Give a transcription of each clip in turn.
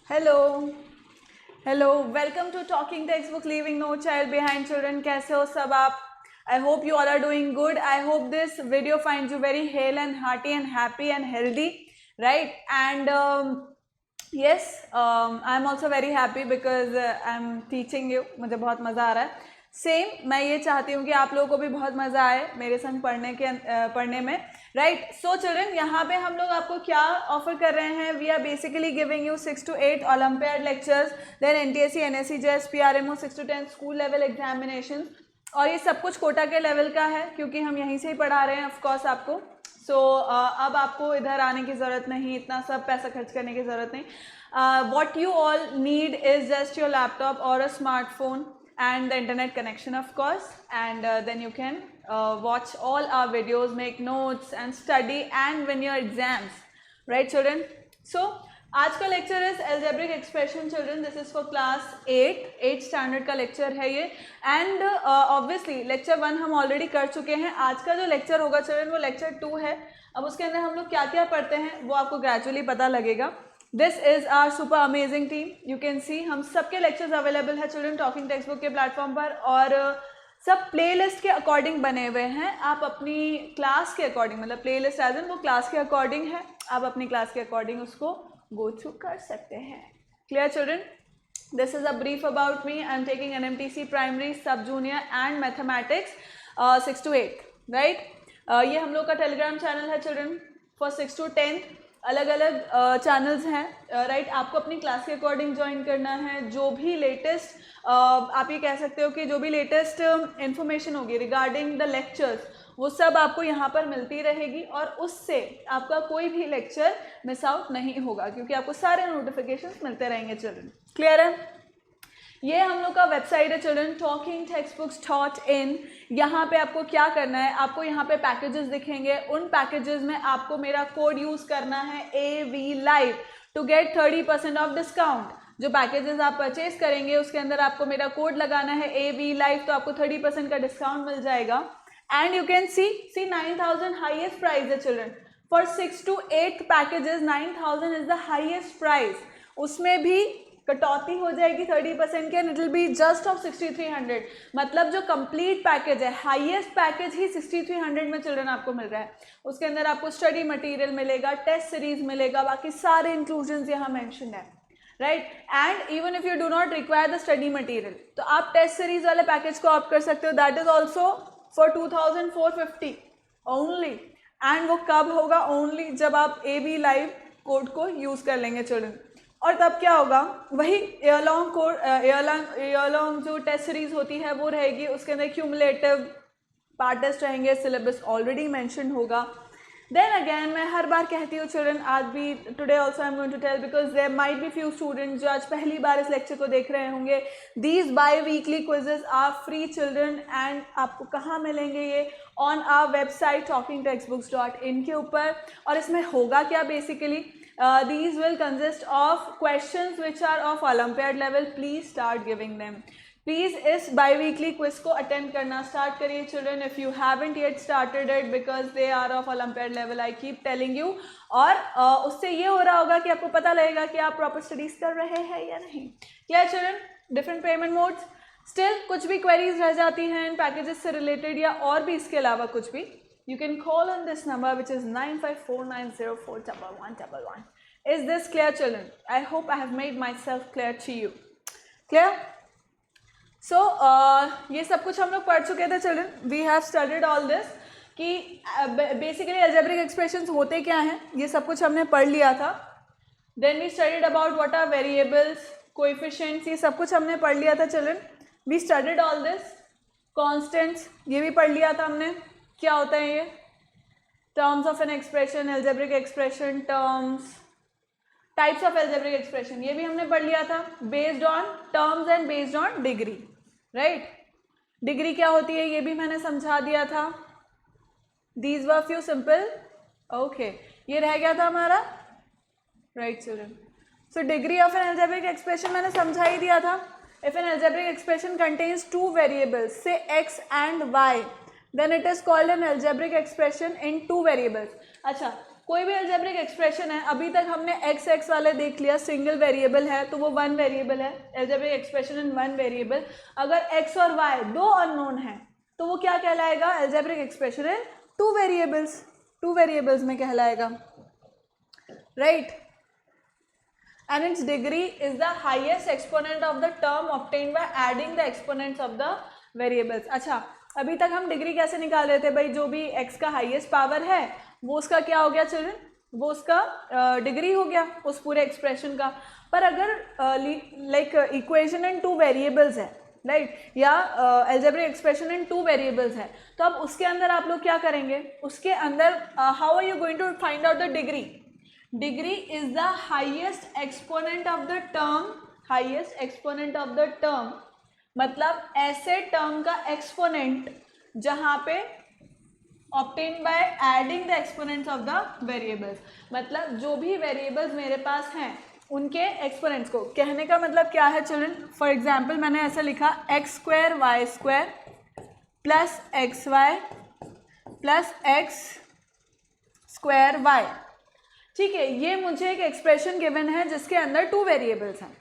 Hello hello, welcome to talking text book leaving no child behind children. कैसे हो सब आप? I hope you all are doing good. I hope this video finds you very hale and hearty and happy and healthy, right? And yes, I am also very happy because I am teaching you. मुझे बहुत मज़ा आ रहा है. Same मैं ये चाहती हूँ कि आप लोगों को भी बहुत मज़ा आए मेरे संग पढ़ने में, राइट? सो चिल्ड्रन, यहाँ पे हम लोग आपको क्या ऑफर कर रहे हैं? We are basically giving you 6 to 8 olympiad lectures, then NTSC, NSC, JS, PRMO, 6 to 10 school level examination, और ये सब कुछ कोटा के लेवल का है क्योंकि हम यहीं से ही पढ़ा रहे हैं ऑफकोर्स आपको. सो अब आपको इधर आने की ज़रूरत नहीं, इतना सब पैसा खर्च करने की ज़रूरत नहीं. What you all need is just your laptop और a smartphone and the internet connection of course, and then you can watch all our videos, make notes and study and win your exams, right children? So आज का lecture is algebraic expression children. This is for class 8 standard का lecture है ये. And obviously lecture 1 हम already कर चुके हैं. आज का जो लेक्चर होगा चिल्ड्रन वो लेक्चर 2 है. अब उसके अंदर हम लोग क्या क्या पढ़ते हैं वो आपको ग्रेजुअली पता लगेगा. This is our super amazing team. You can see हम सबके लेक्चर्स अवेलेबल है चिल्ड्रन टॉकिंग टेक्स्ट बुक के प्लेटफॉर्म पर, और सब प्लेलिस्ट के अकॉर्डिंग बने हुए हैं. आप अपनी क्लास के अकॉर्डिंग, मतलब प्लेलिस्ट एज इन वो क्लास के अकॉर्डिंग है, आप अपनी क्लास के अकॉर्डिंग उसको गो थ्रू कर सकते हैं. Clear children? This is a brief about me. I am taking NMTC primary, सब junior and mathematics 6 to 8, right? ये हम लोग का टेलीग्राम चैनल है चिल्ड्रन फॉर 6 to 10. अलग अलग चैनल्स हैं, राइट? आपको अपनी क्लास के अकॉर्डिंग ज्वाइन करना है. जो भी लेटेस्ट आप ये कह सकते हो कि जो भी लेटेस्ट इन्फॉर्मेशन होगी रिगार्डिंग द लेक्चर्स वो सब आपको यहाँ पर मिलती रहेगी, और उससे आपका कोई भी लेक्चर मिस आउट नहीं होगा क्योंकि आपको सारे नोटिफिकेशंस मिलते रहेंगे चिल्ड्रन. क्लियर है? ये हम लोग का वेबसाइट है children, talking text books dot in. यहाँ पे आपको क्या करना है, आपको यहाँ पे पैकेजेस दिखेंगे. उन पैकेजेस में आपको मेरा कोड यूज़ करना है AV Live to get 30% off discount. जो पैकेजेस आप परचेज करेंगे उसके अंदर आपको मेरा कोड लगाना है AV Live, तो आपको 30% का डिस्काउंट मिल जाएगा. And you can see 9,000 highest price है children for 6 to 8 packages. 9,000 is the highest price. उसमें भी कटौती हो जाएगी 30% के, it will be just of 6,300. मतलब जो कंप्लीट पैकेज है, हाईएस्ट पैकेज ही 6,300 में चिल्ड्रन आपको मिल रहा है. उसके अंदर आपको स्टडी मटेरियल मिलेगा, टेस्ट सीरीज मिलेगा, बाकी सारे इंक्लूजन्स यहाँ मेंशन है, right? And even if you do not require the study material तो आप टेस्ट सीरीज वाले पैकेज को ऑप्ट कर सकते हो. That is also for 2,450 only. And वो कब होगा? ओनली जब आप AV Live कोड को यूज़ कर लेंगे चिल्ड्रन. और तब क्या होगा? वही ईयरलॉन्ग कोड, ईयरलॉन्ग जो टेस्ट सीरीज होती है वो रहेगी. उसके अंदर क्यूमुलेटिव पार्ट टेस्ट रहेंगे, सिलेबस ऑलरेडी मेंशन होगा. देन अगेन मैं हर बार कहती हूँ चिल्ड्रन, आज भी today also I am going to tell because there might be few students जो आज पहली बार इस लेक्चर को देख रहे होंगे. These bi weekly quizzes are free children, and आपको कहाँ मिलेंगे ये? ऑन आवर वेबसाइट talkingtextbooks.in के ऊपर. और इसमें होगा क्या basically? These will consist of questions which are of Olympiad level. Please start giving them. Please इस bi-weekly quiz को attend करना start करिए children. If you haven't yet started it because they are of Olympiad level, I keep telling you. और उससे ये हो रहा होगा कि आपको पता लगेगा कि आप proper studies कर रहे हैं या नहीं. Clear children? Different payment modes. Still कुछ भी queries रह जाती हैं इन packages से related या और भी इसके अलावा कुछ भी, you can call on this number which is 9549041111. Is this clear children? I hope I have made myself clear to you. Clear? So ये सब कुछ हम लोग पढ़ चुके थे children. We have studied all this कि basically algebraic expressions होते क्या हैं, ये सब कुछ हमने पढ़ लिया था. Then we studied about what are variables, coefficients, ये सब कुछ हमने पढ़ लिया था children. We studied all this. Constants ये भी पढ़ लिया था हमने. क्या होता है ये? Terms of an expression, algebraic expression, terms, types of algebraic expression ये भी हमने पढ़ लिया था. Based on terms and based on degree, right? Degree क्या होती है ये भी मैंने समझा दिया था. These were few simple. Okay, ये रह गया था हमारा, right children? So degree of an algebraic expression मैंने समझा ही दिया था. If an algebraic expression contains 2 variables से x and y, then it is called an algebraic expression in 2 variables. अच्छा, कोई भी अलजेब्रिक एक्सप्रेशन है, अभी तक हमने एक्स एक्स वाले देख लिया, सिंगल वेरिएबल है तो वो वन वेरिएबल है, algebraic expression in one variable. अगर एक्स और वाई दो अननोन है तो वो क्या कहलाएगा, अलजेब्रिक एक्सप्रेशन इन टू वेरिएबल्स में कहलाएगा, right. And it's degree is the highest exponent of the term obtained by adding the exponents of the variables. अच्छा, अभी तक हम डिग्री कैसे निकाल रहे थे भाई, जो भी एक्स का हाईएस्ट पावर है वो उसका क्या हो गया चिल्ड्रन, वो उसका डिग्री हो गया उस पूरे एक्सप्रेशन का। पर अगर like equation in two variables है, राइट, या अलजेब्रिक एक्सप्रेशन इन टू वेरिएबल्स है, तो अब उसके अंदर आप लोग क्या करेंगे, उसके अंदर how are you going to find out the degree. Degree is the highest exponent of the term, highest exponent of the term मतलब ऐसे टर्म का एक्सपोनेंट जहाँ पे obtain by adding the exponents of the variables, मतलब जो भी variables मेरे पास हैं उनके एक्सपोनेंट्स को। कहने का मतलब क्या है चिल्ड्रन, फॉर एग्जाम्पल मैंने ऐसा लिखा x square y square plus x y plus x square y, ठीक है, ये मुझे एक एक्सप्रेशन गिवन है जिसके अंदर टू वेरिएबल्स हैं,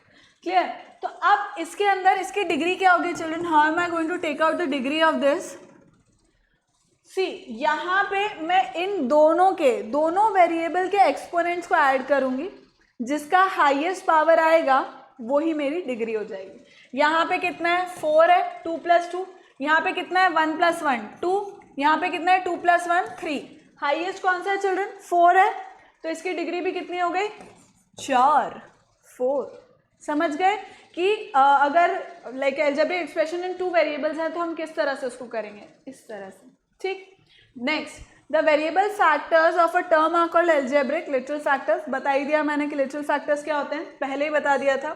क्लियर। तो अब इसके अंदर इसकी डिग्री क्या होगी children, how am I going to take out the degree of this. See, यहाँ पे मैं इन दोनों वेरिएबल के एक्सपोनेंट्स को ऐड करूंगी, जिसका हाईएस्ट पावर आएगा वो ही मेरी डिग्री हो जाएगी। यहाँ पे कितना है 4 है, 2 + 2, यहाँ पे कितना है 1 + 1 2, यहाँ पे कितना है 2 + 1 3, हाईएस्ट कौन सा है चिल्ड्रन 4 है, तो इसकी डिग्री भी कितनी हो गई 4। समझ गए कि अगर लाइक अलजेब्रिक एक्सप्रेशन इन टू वेरिएबल्स है तो हम किस तरह से उसको करेंगे, इस तरह से, ठीक। Next, the variable factors of a term are called algebraic literal factors. बता ही दिया मैंने कि लिटरल फैक्टर्स क्या होते हैं, पहले ही बता दिया था।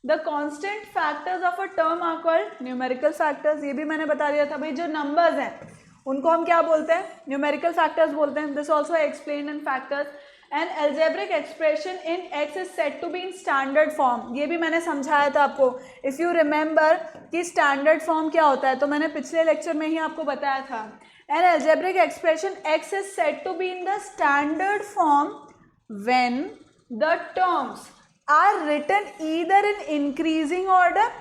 The constant factors of a term are called numerical factors, ये भी मैंने बता दिया था भाई, जो नंबर्स हैं उनको हम क्या बोलते हैं, न्यूमेरिकल फैक्टर्स बोलते हैं। This also explain in factors. And algebraic expression in x is said to be in standard form, ये भी मैंने समझाया था आपको, इफ़ यू रिमेंबर कि स्टैंडर्ड फॉर्म क्या होता है, तो मैंने पिछले लेक्चर में ही आपको बताया था। An algebraic expression x is said to be in the standard form when the terms are written either in increasing order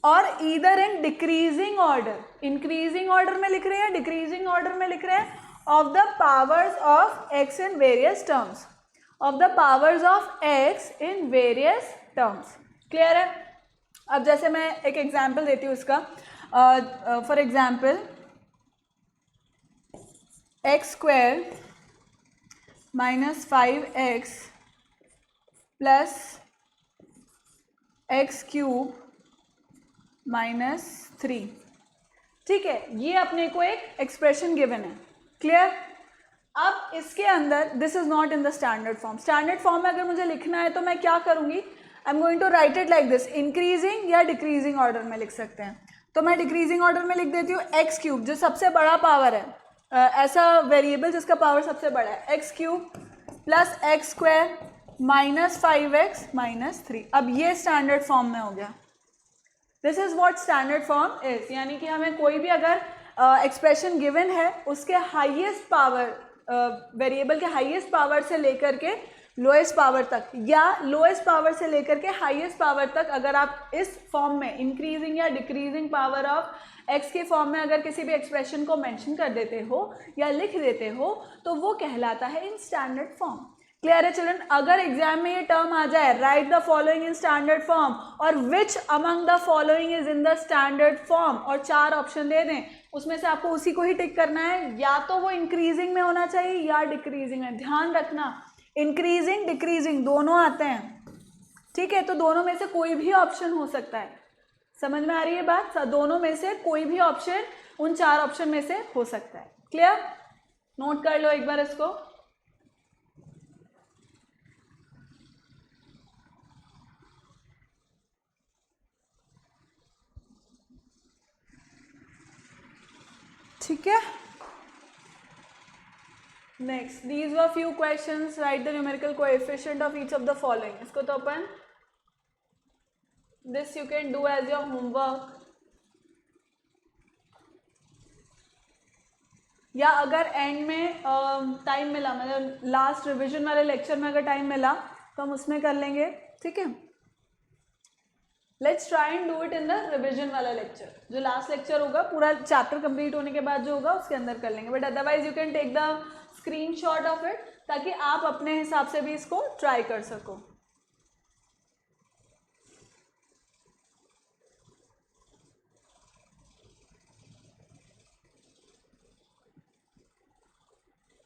और either in decreasing order. Increasing order में लिख रहे हैं, डिक्रीजिंग ऑर्डर में लिख रहे हैं, of the powers of x in various terms, of the powers of x in various terms, clear है। अब जैसे मैं एक एग्जाम्पल देती हूँ इसका, for example x square minus 5x plus x cube minus 3, ठीक है, ये अपने को एक एक्सप्रेशन गिवन है, क्लियर। अब इसके अंदर this is not in the standard form. Standard form में अगर मुझे लिखना है तो मैं क्या करूंगी, I am going to write it like this, increasing या डिक्रीजिंग ऑर्डर में लिख सकते हैं। तो मैं डिक्रीजिंग ऑर्डर में लिख देती हूँ एक्स क्यूब, जो सबसे बड़ा पावर है, ऐसा वेरिएबल जिसका पावर सबसे बड़ा है, x cube plus x square minus 5x minus 3। अब ये स्टैंडर्ड फॉर्म में हो गया। This is what standard form is, यानी कि हमें कोई भी अगर एक्सप्रेशन गिवन है उसके हाईएस्ट पावर, वेरिएबल के हाईएस्ट पावर से लेकर के लोएस्ट पावर तक, या लोएस्ट पावर से लेकर के हाईएस्ट पावर तक, अगर आप इस फॉर्म में इंक्रीजिंग या डिक्रीजिंग पावर ऑफ एक्स के फॉर्म में अगर किसी भी एक्सप्रेशन को मेंशन कर देते हो या लिख देते हो तो वो कहलाता है इन स्टैंडर्ड फॉर्म। क्लियर है चिल्ड्रन। अगर एग्जाम में ये टर्म आ जाए, write the following in standard form और which among the following is in the standard form, और 4 ऑप्शन दे दें, उसमें से आपको उसी को ही टिक करना है, या तो वो इंक्रीजिंग में होना चाहिए या डिक्रीजिंग में। ध्यान रखना, इंक्रीजिंग डिक्रीजिंग दोनों आते हैं, ठीक है, तो दोनों में से कोई भी ऑप्शन हो सकता है। समझ में आ रही है बात, दोनों में से कोई भी ऑप्शन उन 4 ऑप्शन में से हो सकता है। क्लियर, नोट कर लो एक बार इसको। ठीक है, next, these were few questions, write the numerical coefficient of each of the following. इसको तो अपन this you can do as your homework. या अगर एंड में टाइम मिला, मतलब लास्ट रिविजन वाले लेक्चर में अगर टाइम मिला तो हम उसमें कर लेंगे, ठीक है। Let's try and do it in the revision वाला लेक्चर, जो लास्ट लेक्चर होगा पूरा चैप्टर कंप्लीट होने के बाद जो होगा उसके अंदर कर लेंगे, but otherwise you can take the screenshot of it ताकि आप अपने हिसाब से भी इसको ट्राई कर सको।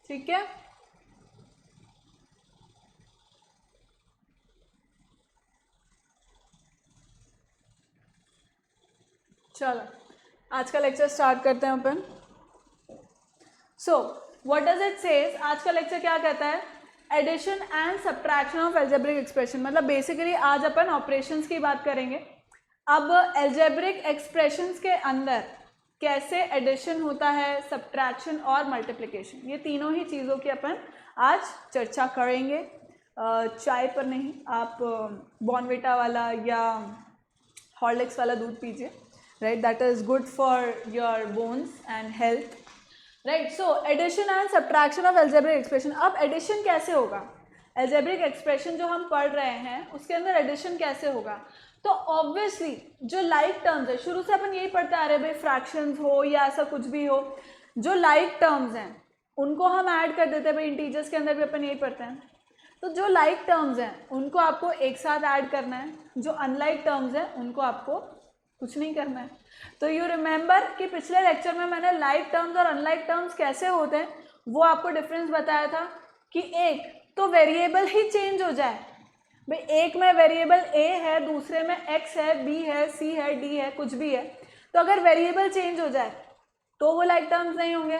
ठीक है, चलो आज का लेक्चर स्टार्ट करते हैं अपन। So what does it says, आज का लेक्चर क्या कहता है, addition and subtraction of algebraic expression, मतलब बेसिकली आज अपन ऑपरेशंस की बात करेंगे। अब एल्जेब्रिक एक्सप्रेशंस के अंदर कैसे एडिशन होता है, सब्ट्रैक्शन और मल्टीप्लिकेशन, ये तीनों ही चीज़ों की अपन आज चर्चा करेंगे। चाय पर नहीं, आप बॉर्नविटा वाला या हॉर्लिक्स वाला दूध पीजिए, right, that is good for your bones and health, right. So addition and subtraction of algebraic expression. अब एडिशन कैसे होगा, एल्जेब्रिक एक्सप्रेशन जो हम पढ़ रहे हैं उसके अंदर एडिशन कैसे होगा, तो ऑब्वियसली जो लाइक टर्म्स है, शुरू से अपन यही पढ़ते आ रहे हैं भाई, फ्रैक्शंस हो या ऐसा कुछ भी हो, जो लाइक टर्म्स हैं उनको हम ऐड कर देते हैं भाई, इंटीजर्स के अंदर भी अपन यही पढ़ते हैं। तो जो लाइक टर्म्स हैं उनको आपको एक साथ ऐड करना है, जो अनलाइक टर्म्स हैं उनको आपको कुछ नहीं करना है। तो यू रिमेंबर कि पिछले लेक्चर में मैंने लाइक टर्म्स और अनलाइक टर्म्स कैसे होते हैं वो आपको डिफरेंस बताया था कि एक तो वेरिएबल ही चेंज हो जाए, भाई एक में वेरिएबल ए है, दूसरे में एक्स है, बी है, सी है, डी है, कुछ भी है, तो अगर वेरिएबल चेंज हो जाए तो वो लाइक टर्म्स नहीं होंगे।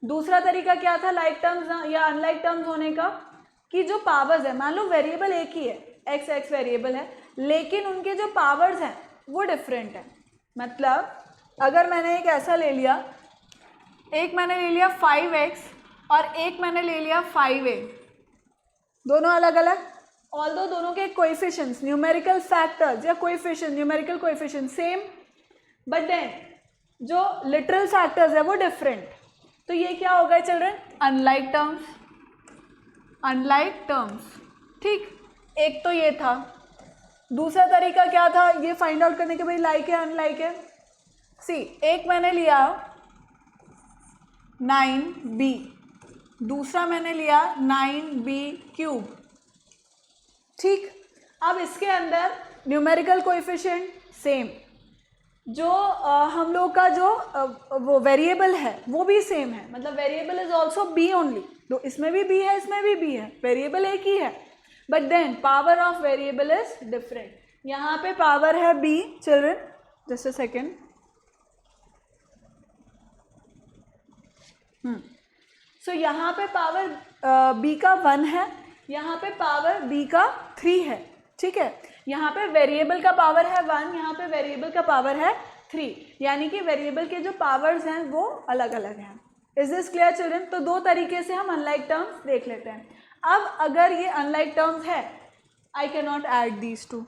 दूसरा तरीका क्या था लाइक टर्म्स या अनलाइक टर्म्स होने का, कि जो पावर्स है, मान लो वेरिएबल एक ही है, एक्स एक्स वेरिएबल है, लेकिन उनके जो पावर्स हैं वो डिफरेंट है। मतलब अगर मैंने एक ऐसा ले लिया, एक मैंने ले लिया 5x और एक मैंने ले लिया 5a, दोनों अलग अलग, ऑल्दो दोनों के कोएफिशिएंट्स, न्यूमेरिकल फैक्टर्स या coefficient, numerical coefficient same, but then जो लिटरल फैक्टर्स है वो डिफरेंट। तो ये क्या हो गए children, unlike terms, unlike terms, ठीक। एक तो ये था। दूसरा तरीका क्या था ये फाइंड आउट करने के, भाई लाइक है अनलाइक है। सी, एक मैंने लिया 9b, दूसरा मैंने लिया 9b क्यूब, ठीक। अब इसके अंदर न्यूमेरिकल कोएफिशिएंट सेम, जो हम लोग का जो वो वेरिएबल है वो भी सेम है, मतलब variable is also b only, तो इसमें भी b है, इसमें भी b है, वेरिएबल एक ही है, but then power of variable is different. यहाँ पे पावर है b, children just a second, so यहाँ पे पावर b का 1 है, यहाँ पे पावर b का 3 है, ठीक है। यहाँ पे वेरिएबल का पावर है 1, यहाँ पे वेरिएबल का पावर है 3, यानी कि वेरिएबल के जो पावर्स हैं वो अलग अलग हैं। Is this clear children? तो दो तरीके से हम अनलाइक टर्म्स देख लेते हैं। अब अगर ये अनलाइक टर्म्स है, I can not add these two,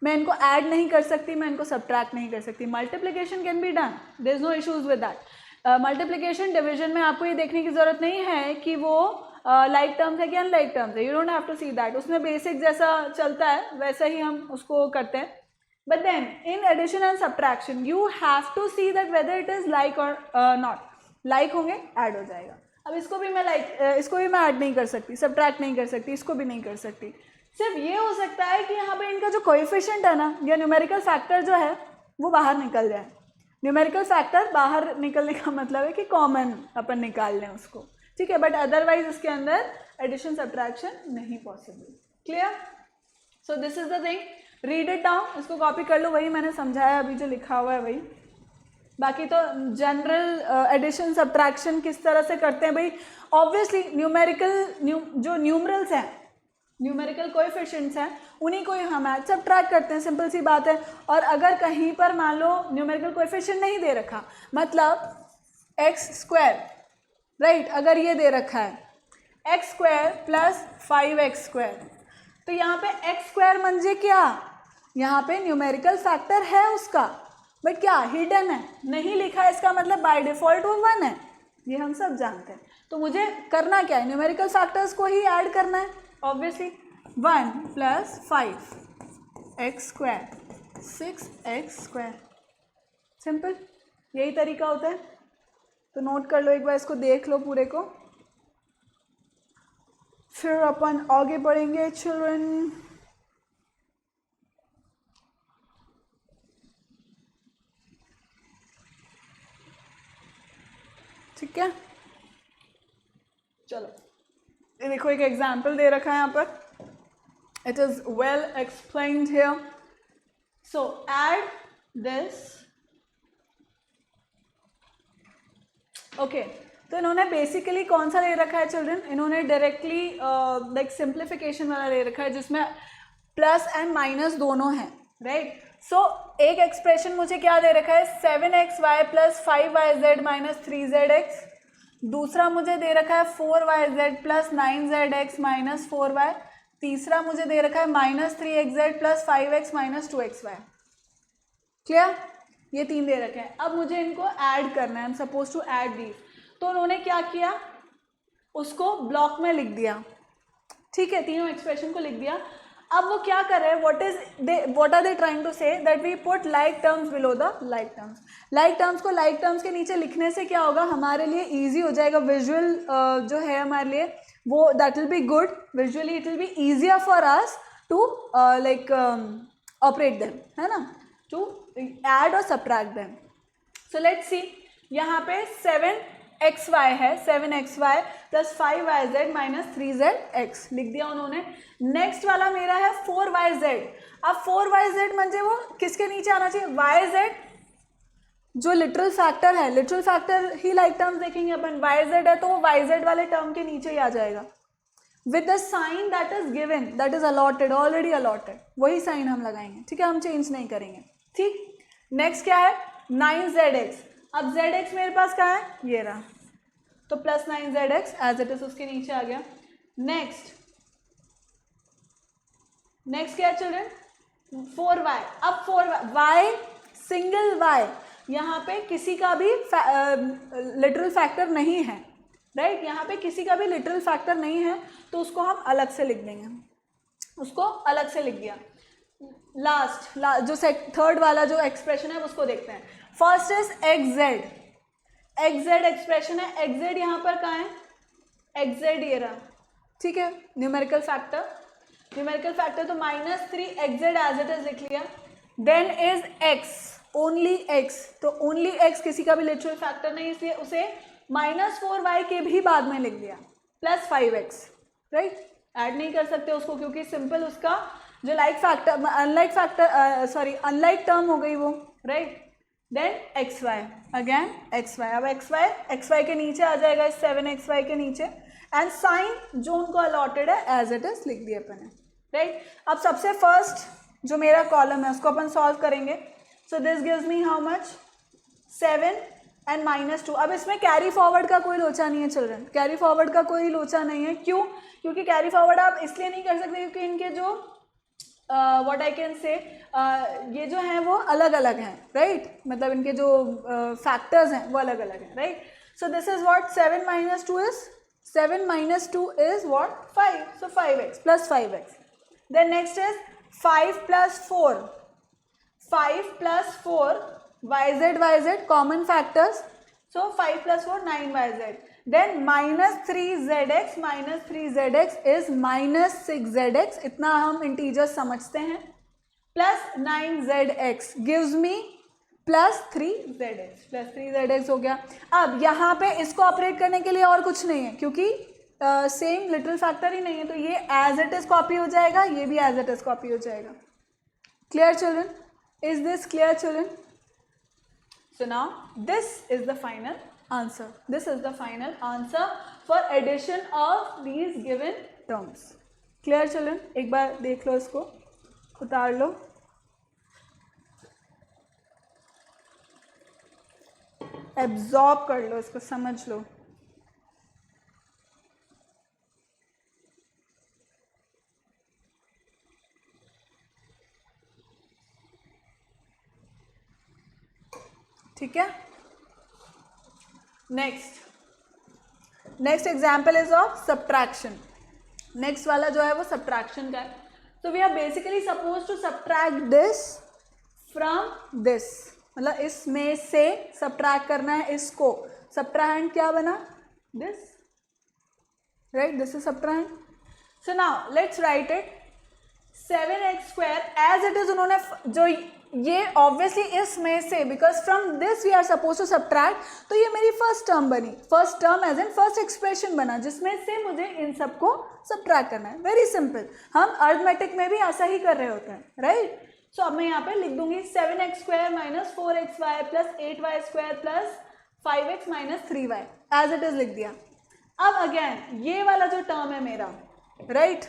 मैं इनको ऐड नहीं कर सकती, मैं इनको सब्ट्रैक्ट नहीं कर सकती। Multiplication can be done, there is no issues with that. Multiplication division में आपको ये देखने की ज़रूरत नहीं है कि वो लाइक टर्म्स है कि अनलाइक टर्म्स है, you don't have to see that, उसमें बेसिक जैसा चलता है वैसा ही हम उसको करते हैं। But then in addition and subtraction you have to see that whether it is like और नॉट, लाइक होंगे ऐड हो जाएगा। अब इसको भी मैं इसको भी मैं ऐड नहीं कर सकती, सब्ट्रैक्ट नहीं कर सकती, इसको भी नहीं कर सकती। सिर्फ ये हो सकता है कि यहाँ पे इनका जो कोएफिशिएंट है ना, या न्यूमेरिकल फैक्टर जो है वो बाहर निकल जाए। न्यूमेरिकल फैक्टर बाहर निकलने का मतलब है कि कॉमन अपन निकाल लें उसको, ठीक है, बट अदरवाइज इसके अंदर एडिशन सब्ट्रैक्शन नहीं possible. Clear? So this is the thing, read it down, इसको कॉपी कर लो, वही मैंने समझाया अभी जो लिखा हुआ है वही। बाकी तो जनरल एडिशन सब्ट्रैक्शन किस तरह से करते हैं भाई, ऑब्वियसली जो न्यूमरल्स हैं, न्यूमेरिकल कोएफिशिएंट्स हैं, उन्हीं को ही हम ऐड सब्ट्रैक्ट करते हैं, सिंपल सी बात है। और अगर कहीं पर मान लो न्यूमेरिकल कोएफिशिएंट नहीं दे रखा, मतलब एक्स स्क्वायर, राइट, अगर ये दे रखा है x square plus 5x square, तो यहाँ पे एक्स स्क्वायर म्हणजे क्या, यहाँ पे न्यूमेरिकल फैक्टर है उसका, बट क्या हिडन है, नहीं लिखा है, इसका मतलब बाय डिफॉल्ट वो 1 है, ये हम सब जानते हैं। तो मुझे करना क्या है, न्यूमेरिकल फैक्टर्स को ही ऐड करना है ऑब्वियसली। 1 + 5x² 6x², सिंपल, यही तरीका होता है। तो नोट कर लो एक बार, इसको देख लो पूरे को, फिर अपन आगे बढ़ेंगे चिल्ड्रन। ठीक है, चलो ये देखो एक एग्जाम्पल दे रखा है यहाँ पर, it is well explained here. So add this, okay. तो इन्होंने बेसिकली कौन सा ले रखा है चिल्ड्रन, इन्होंने डायरेक्टली लाइक सिंप्लीफिकेशन वाला ले रखा है जिसमें प्लस एंड माइनस दोनों हैं, राइट। सो एक एक्सप्रेशन मुझे क्या दे रखा है, 7xy + 5yz - 3zx। दूसरा मुझे दे रखा है 4yz + 9zx - 4y। तीसरा मुझे दे रखा है -3xz + 5x - 2xy। क्लियर, ये तीन दे रखे हैं। अब मुझे इनको ऐड करना है, I am suppose to add these. तो उन्होंने क्या किया, उसको ब्लॉक में लिख दिया, ठीक है, तीनों एक्सप्रेशन को लिख दिया। अब वो क्या कर रहे हैं, what are they trying to say, that we put like terms below the like terms. Like terms को लाइक टर्म्स के नीचे लिखने से क्या होगा, हमारे लिए ईजी हो जाएगा, विजुअल जो है हमारे लिए वो that will be good, visually it will be easier for us to like operate them, है ना, टू ऐड और subtract them. So let's see, यहाँ पे 7xy है, 7xy + 5yz - 3zx लिख दिया उन्होंने। नेक्स्ट वाला मेरा है 4yz। अब 4yz म्हणजे वो किसके नीचे आना चाहिए, yz जो लिटरल फैक्टर है, लिटरल फैक्टर ही लाइक टर्म्स देखेंगे अपन, yz है तो वो yz वाले टर्म के नीचे ही आ जाएगा with the sign that is given, that is allotted, already allotted, वही साइन हम लगाएंगे, ठीक है, हम चेंज नहीं करेंगे, ठीक। नेक्स्ट क्या है, 9zx। अब zx मेरे पास कहाँ है, ये रहा, तो + 9zx एज इट इज उसके नीचे आ गया। नेक्स्ट क्या है चिल्ड्रन, 4y। अब 4y सिंगल y, यहाँ पे किसी का भी लिटरल फैक्टर नहीं है, राइट, यहाँ पे किसी का भी लिटरल फैक्टर नहीं है, तो उसको हम अलग से लिख देंगे, उसको अलग से लिख दिया। लास्ट जो थर्ड वाला जो एक्सप्रेशन है उसको देखते हैं। फर्स्ट इज xz एक्सप्रेशन है, xz यहाँ पर कहाँ है, xz ये रहा, ठीक है, न्यूमेरिकल फैक्टर तो -3xz एज इट इज लिख लिया। Then is x, only x, तो ओनली x किसी का भी लिटरल फैक्टर नहीं, इसलिए उसे -4y के भी बाद में लिख दिया, + 5x, राइट, ऐड नहीं कर सकते उसको क्योंकि सिंपल उसका जो लाइक फैक्टर अनलाइक टर्म हो गई वो, right. Then xy, again xy, अब xy के नीचे आ जाएगा, 7xy के नीचे, एंड साइन जो उनको अलॉटेड है एज इट इज लिख दिया अपन ने, राइट। अब सबसे फर्स्ट जो मेरा कॉलम है उसको अपन सॉल्व करेंगे। So this gives me how much, 7 and -2। अब इसमें कैरी फॉरवर्ड का कोई लोचा नहीं है चिल्ड्रन, कैरी फॉरवर्ड का कोई लोचा नहीं है, क्यों, क्योंकि कैरी फॉरवर्ड आप इसलिए नहीं कर सकते क्योंकि इनके जो व्हाट आई कैन से ये जो हैं वो अलग अलग हैं, राइट, मतलब इनके जो फैक्टर्स हैं वो अलग अलग हैं, right. So this is what 7 - 2 is 7 - 2 is what 5, so 5x + 5x। Then next is 5 + 4 yz common factors, so 5 + 4 9yz। Then -3zx is -6zx, इतना हम इंटीजर्स समझते हैं, + 9zx गिव्स मी +3zx हो गया। अब यहाँ पे इसको ऑपरेट करने के लिए और कुछ नहीं है क्योंकि सेम लिटरल फैक्टर ही नहीं है, तो ये एज इट इज कॉपी हो जाएगा, ये भी एज इट इज कॉपी हो जाएगा। Clear children, is this clear children? So now this is the final answer. This is the final answer for addition of these given terms. Clear children? एक बार देख लो, इसको उतार लो। एब्जॉर्ब कर लो, इसको समझ लो। ठीक है, next next example is of subtraction. Next वाला जो है वो सब्ट्रैक्शन का है। तो we are basically suppose to subtract this from this, मतलब इसमें से सब्ट्रैक्ट करना है इसको। सब्ट्रैक्ट क्या बना, this, right, this is subtract. So now let's write it 7x square as it is. उन्होंने जो ये ऑब्वियसली इसमें से, because from this we are suppose to subtract, तो ये मेरी फर्स्ट टर्म बनी, first term as in first expression बना, जिसमें से मुझे इन सबको सब्ट्रैक्ट करना है। वेरी सिंपल, हम अर्थमेटिक में भी ऐसा ही कर रहे होते हैं, राइट। सो अब मैं यहाँ पे लिख दूंगी 7x square minus 4xy plus 8y square plus 5x minus 3y, as it is लिख दिया। अब अगेन ये वाला जो टर्म है मेरा, right,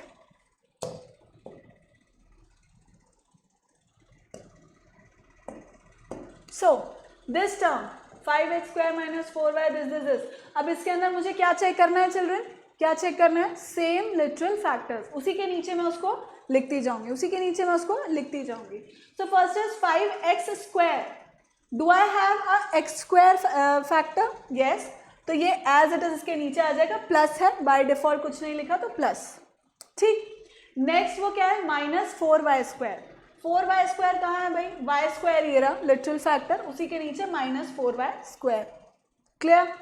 so this term 5x square minus 4y this. अब इसके अंदर मुझे क्या चेक करना है चिल्ड्रन, क्या चेक करना है, सेम लिटरल फैक्टर्स, उसी के नीचे मैं उसको लिखती जाऊंगी, उसी के नीचे मैं उसको लिखती जाऊंगी। So first is 5x square, do I have a x square factor, yes, तो ये एज इट इज इसके नीचे आ जाएगा, प्लस है, बाय डिफॉल्ट कुछ नहीं लिखा तो प्लस, ठीक। नेक्स्ट वो क्या है, minus 4y square, 4y square कहाँ है भाई, y स्क्वायर ये रहा लिटरल फैक्टर, उसी के नीचे minus 4y square, clear.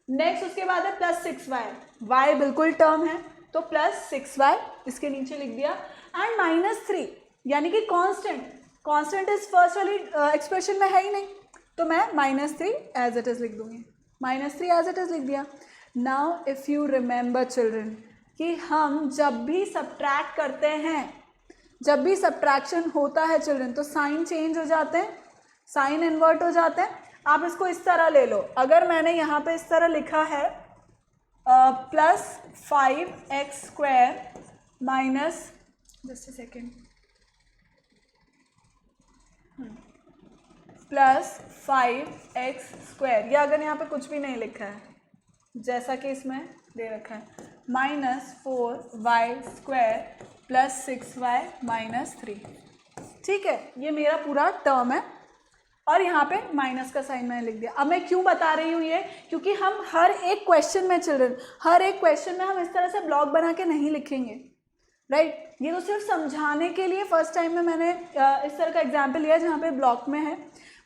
Next उसके बाद है प्लस 6y, y बिल्कुल टर्म है तो प्लस 6y इसके नीचे लिख दिया, एंड माइनस 3 यानी कि कांस्टेंट, कांस्टेंट इज फर्स्ट वाली एक्सप्रेशन में है ही नहीं, तो मैं माइनस 3 एज इट इज लिख दूंगी, माइनस 3 एज इट इज लिख दिया। Now if you remember children कि हम जब भी सब्ट्रैक्ट करते हैं, जब भी सब्ट्रैक्शन होता है चिल्ड्रन, तो साइन चेंज हो जाते हैं, साइन इन्वर्ट हो जाते हैं। आप इसको इस तरह ले लो, अगर मैंने यहाँ पे इस तरह लिखा है plus 5x square minus, just a second, plus 5x square, या अगर यहाँ पे कुछ भी नहीं लिखा है जैसा कि इसमें दे रखा है, minus 4y square plus 6y minus 3, ठीक है, ये मेरा पूरा टर्म है और यहाँ पे माइनस का साइन मैंने लिख दिया। अब मैं क्यों बता रही हूँ ये, क्योंकि हम हर एक क्वेश्चन में चिल्ड्रन, हर एक क्वेश्चन में हम इस तरह से ब्लॉक बना के नहीं लिखेंगे, राइट। ये तो सिर्फ समझाने के लिए फर्स्ट टाइम में मैंने इस तरह का एग्जाम्पल लिया जहाँ पे ब्लॉक में है,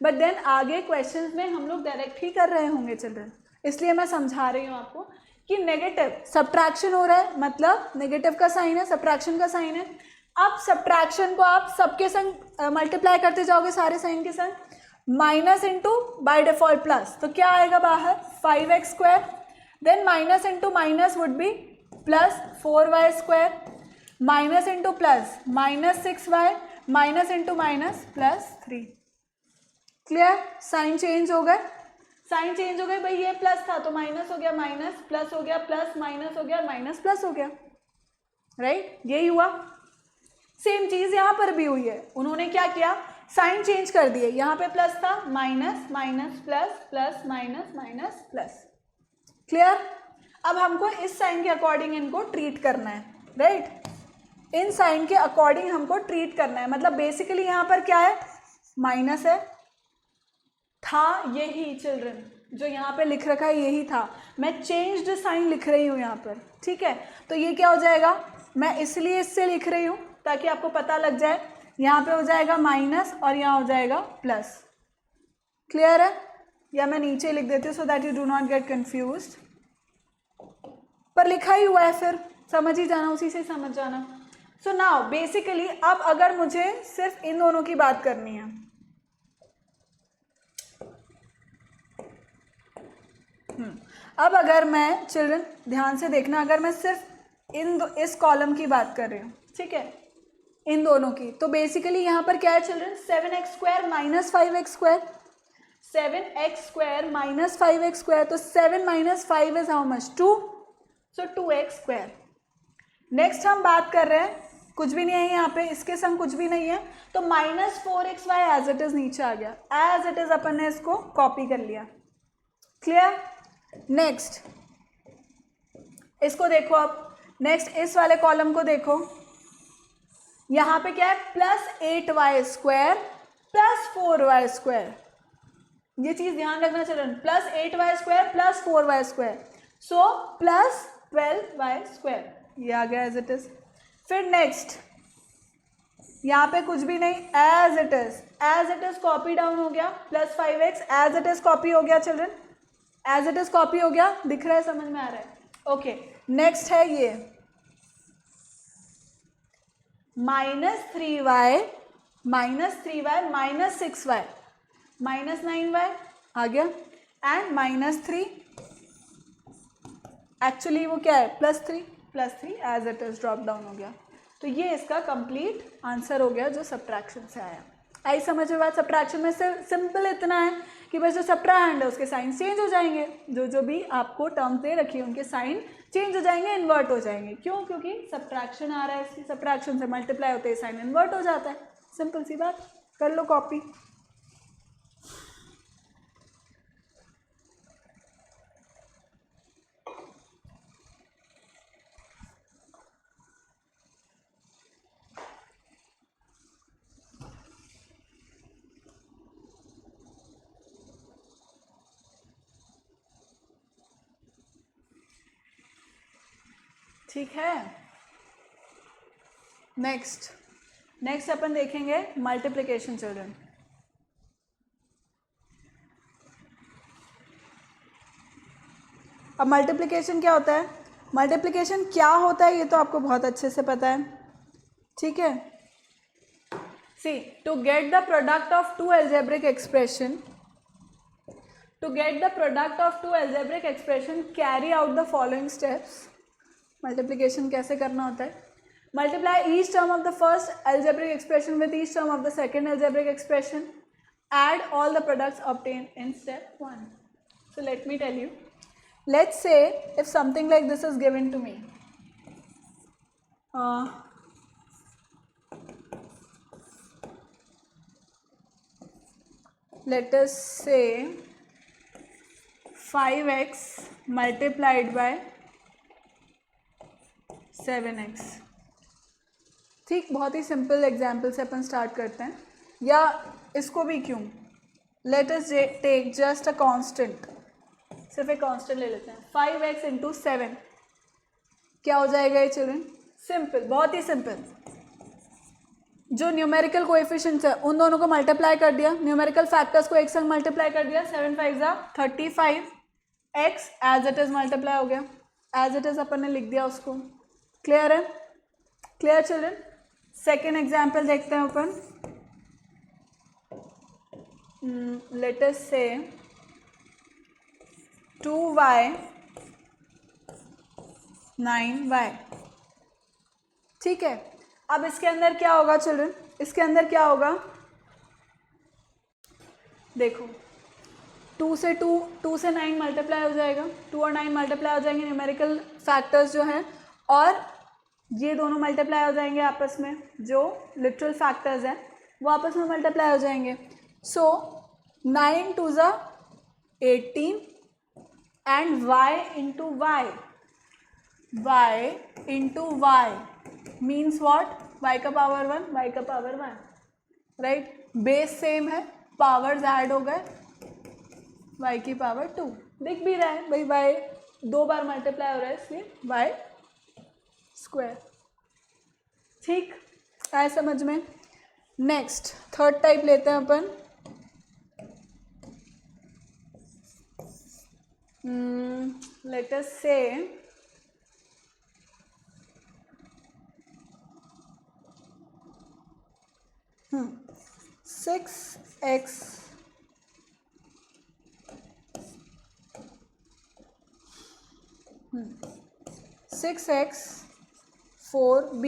बट देन आगे क्वेश्चन में हम लोग डायरेक्ट ही कर रहे होंगे चिल्ड्रन, इसलिए मैं समझा रही हूँ आपको कि नेगेटिव सब्ट्रैक्शन हो रहा है, मतलब नेगेटिव का साइन है, सब्ट्रैक्शन का साइन है। अब सब्ट्रैक्शन को आप सबके संग मल्टीप्लाई करते जाओगे, सारे साइन के संग, minus into by default plus, तो क्या आएगा बाहर 5x square, then minus into minus would be plus 4y square, minus into plus minus 6y, minus into minus plus 3, clear. Sign change हो गए, साइन चेंज हो गए भाई, ये प्लस था तो माइनस हो गया, माइनस प्लस हो गया, प्लस माइनस हो गया, माइनस प्लस हो गया, राइट, यही हुआ। सेम चीज यहाँ पर भी हुई है, उन्होंने क्या किया, साइन चेंज कर दिए, यहाँ पे प्लस था, minus minus plus plus minus minus plus, clear. अब हमको इस साइन के अकॉर्डिंग इनको ट्रीट करना है, राइट, इन साइन के अकॉर्डिंग हमको ट्रीट करना है। मतलब बेसिकली यहाँ पर क्या है, माइनस है, था यही चिल्ड्रन जो यहाँ पे लिख रखा है यही था, मैं चेंज्ड साइन लिख रही हूँ यहाँ पर, ठीक है। तो ये क्या हो जाएगा, मैं इसलिए इससे लिख रही हूँ ताकि आपको पता लग जाए, यहाँ पे हो जाएगा माइनस और यहाँ हो जाएगा प्लस, क्लियर है। या मैं नीचे लिख देती हूँ so that you do not gate confused, पर लिखा ही हुआ है, फिर समझ ही जाना, उसी से समझ जाना। सो नाउ बेसिकली अब अगर मुझे सिर्फ इन दोनों की बात करनी है, अब अगर मैं चिल्ड्रन ध्यान से देखना, अगर मैं सिर्फ इस कॉलम की बात कर रही हूँ, ठीक है, इन दोनों की, तो बेसिकली यहाँ पर क्या है children, 7x square minus 5x square, 7x square minus 5x square, तो 7 minus 5 is how much, 2, so 2x square. Next हम बात कर रहे हैं, कुछ भी नहीं है यहाँ पे, इसके संग कुछ भी नहीं है, तो minus 4xy as it is नीचे आ गया, एज इट इज अपन ने इसको कॉपी कर लिया, क्लियर। नेक्स्ट इसको देखो, अब नेक्स्ट इस वाले कॉलम को देखो, यहाँ पे क्या है, plus 8y square plus 4y square, ये चीज ध्यान रखना children, plus 8y square plus 4y square, so plus 12y², ये आ गया एज इट इज। फिर नेक्स्ट यहाँ पे कुछ भी नहीं, as it is copy down हो गया, plus 5x as it is copy हो गया children, as it is copy हो गया, दिख रहा है, समझ में आ रहा है? ओके, नेक्स्ट है ये -3y minus 6y minus 9y आ गया, एंड -3 एक्चुअली वो क्या है, +3 as it is drop down हो गया। तो ये इसका कंप्लीट आंसर हो गया जो सब्ट्रैक्शन से आया। आई समझ में बात? सब्ट्रैक्शन में से सिंपल इतना है कि बस जो सब्ट्रैंड है उसके साइन चेंज हो जाएंगे, जो भी आपको टर्म दे रखी है उनके साइन चेंज हो जाएंगे, इन्वर्ट हो जाएंगे। क्यों? क्योंकि सब्ट्रैक्शन आ रहा है, इसकी सब्ट्रैक्शन से मल्टीप्लाई होते ही साइन इन्वर्ट हो जाता है। सिंपल सी बात, कर लो कॉपी। ठीक है, नेक्स्ट अपन देखेंगे मल्टीप्लिकेशन चिल्ड्रन। अब मल्टीप्लिकेशन क्या होता है? मल्टीप्लिकेशन क्या होता है ये तो आपको बहुत अच्छे से पता है, ठीक है। See, to get the product of two algebraic expression, carry out the following steps. Multiplication कैसे करना होता है? Multiply each term of the first algebraic expression with each term of the second algebraic expression, add all the products obtain in step 1। So let me tell you, let's say if something like this is given to me, let us say 5x multiplied by 7x। ठीक, बहुत ही simple example से अपन start करते हैं, या इसको भी क्यों, let us take just a constant, सिर्फ एक कांस्टेंट ले लेते हैं। 5x इंटू 7 क्या हो जाएगा ये चिल्ड्रन? सिंपल, बहुत ही सिंपल। जो न्यूमेरिकल कोएफिशिएंट्स है उन दोनों को मल्टीप्लाई कर दिया, न्यूमेरिकल फैक्टर्स को एक संग मल्टीप्लाई कर दिया, 7 5 35, x as it is multiply हो गया, एज इट इज अपन ने लिख दिया उसको। क्लियर है? Clear children? सेकेंड एग्जाम्पल देखते हैं अपन। लेट अस से 2y 9y, ठीक है। अब इसके अंदर क्या होगा चिल्ड्रन? इसके अंदर क्या होगा? देखो, 2 से 9 मल्टीप्लाई हो जाएगा, 2 और 9 मल्टीप्लाई हो जाएंगे न्यूमेरिकल फैक्टर्स जो हैं, और ये दोनों मल्टीप्लाई हो जाएंगे आपस में, जो लिटरल फैक्टर्स हैं वो आपस में मल्टीप्लाई हो जाएंगे। सो 9 2 ज़ा 18 and y into y means what? y का पावर 1, y का पावर 1, राइट। बेस सेम है, पावर्स ऐड हो गए, y की पावर 2 दिख भी रहा है भाई, y 2 बार मल्टीप्लाई हो रहा है इसलिए y स्क्वायर। ठीक आए समझ में? नेक्स्ट थर्ड टाइप लेते हैं अपन। Let us say 6x 6x 4b